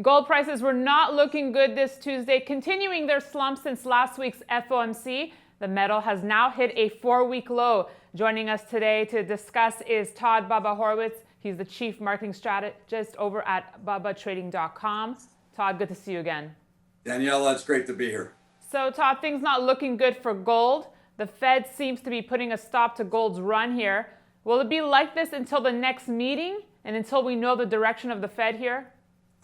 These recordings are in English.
Gold prices were not looking good this Tuesday, continuing their slump since last week's FOMC. The metal has now hit a 4-week low. Joining us today to discuss is Todd Bubba Horwitz. He's the chief marketing strategist over at BubbaTrading.com. Todd, good to see you again. Daniela, it's great to be here. So Todd, things not looking good for gold. The Fed seems to be putting a stop to gold's run here. Will it be like this until the next meeting and until we know the direction of the Fed here?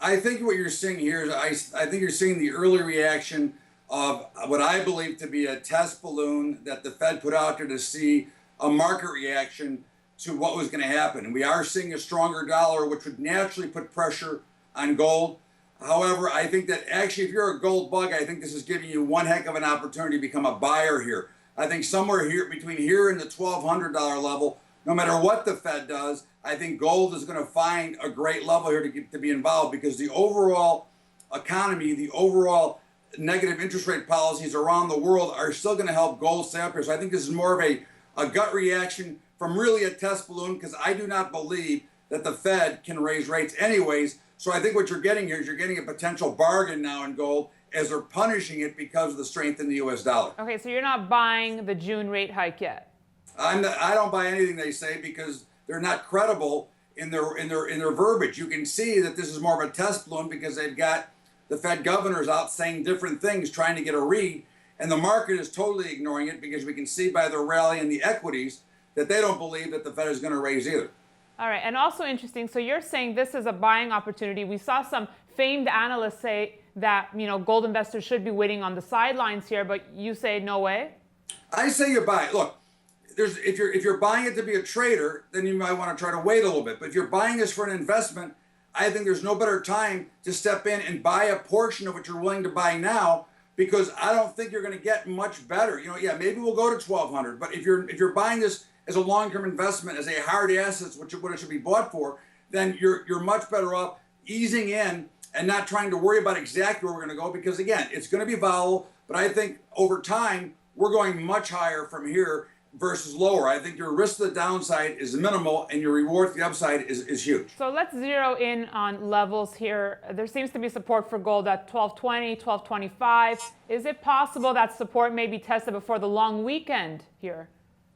I think what you're seeing here is I think you're seeing the early reaction of what I believe to be a test balloon that the Fed put out there to see a market reaction to what was going to happen. And we are seeing a stronger dollar, which would naturally put pressure on gold. However, I think that actually if you're a gold bug, I think this is giving you one heck of an opportunity to become a buyer here. I think somewhere here between here and the $1,200 level, no matter what the Fed does, I think gold is going to find a great level here to be involved, because the overall economy, the overall negative interest rate policies around the world are still going to help gold stay up here. So I think this is more of a gut reaction from really a test balloon, because I do not believe that the Fed can raise rates anyways. So I think what you're getting here is you're getting a potential bargain now in gold as they're punishing it because of the strength in the US dollar. Okay, so you're not buying the June rate hike yet? I don't buy anything they say because they're not credible in their verbiage. You can see that this is more of a test balloon because they've got the Fed governors out saying different things, trying to get a read, and the market is totally ignoring it because we can see by the rally in the equities that they don't believe that the Fed is going to raise either. All right, and also interesting, so you're saying this is a buying opportunity. We saw some famed analysts say that, gold investors should be waiting on the sidelines here, but you say no way? I say you buy it. Look, if you're buying it to be a trader, then you might want to try to wait a little bit. But if you're buying this for an investment, I think there's no better time to step in and buy a portion of what you're willing to buy now, because I don't think you're going to get much better. Yeah, maybe we'll go to 1,200, but if you're buying this as a long-term investment, as a hard asset, what it should be bought for, then you're much better off easing in and not trying to worry about exactly where we're going to go, because again, it's going to be volatile. But I think over time we're going much higher from here versus lower. I think your risk to the downside is minimal and your reward to the upside is huge. So let's zero in on levels here. There seems to be support for gold at 1220, 1225. Is it possible that support may be tested before the long weekend here?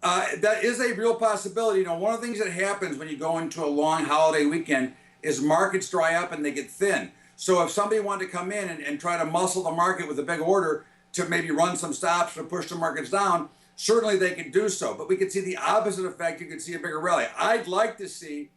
That is a real possibility. One of the things that happens when you go into a long holiday weekend is markets dry up and they get thin. So if somebody wanted to come in and try to muscle the market with a big order to maybe run some stops to push the markets down, certainly they can do so, but we could see the opposite effect. You could see a bigger rally. I'd like to see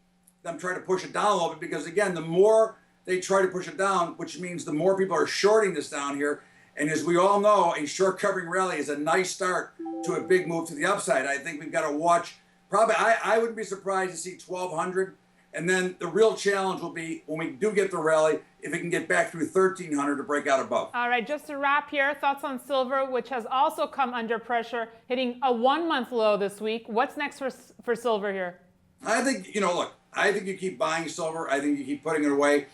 them try to push it down a little bit, because again, the more they try to push it down, which means the more people are shorting this down here. And as we all know, a short covering rally is a nice start to a big move to the upside. I think we've got to watch. Probably, I wouldn't be surprised to see 1,200. And then the real challenge will be when we do get the rally, if it can get back through 1,300 to break out above. All right, just to wrap here, thoughts on silver, which has also come under pressure, hitting a 1-month low this week. What's next for silver here? I think, look, I think you keep buying silver. I think you keep putting it away.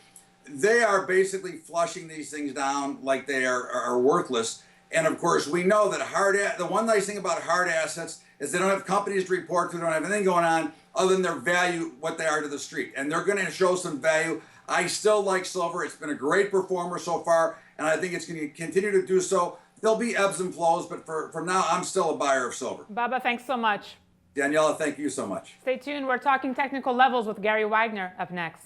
They are basically flushing these things down like they are worthless. And of course, we know that the one nice thing about hard assets is they don't have companies to report to, they don't have anything going on other than their value, what they are to the street. And they're going to show some value. I still like silver. It's been a great performer so far, and I think it's going to continue to do so. There'll be ebbs and flows, but for now, I'm still a buyer of silver. Bubba, thanks so much. Daniela, thank you so much. Stay tuned. We're talking technical levels with Gary Wagner up next.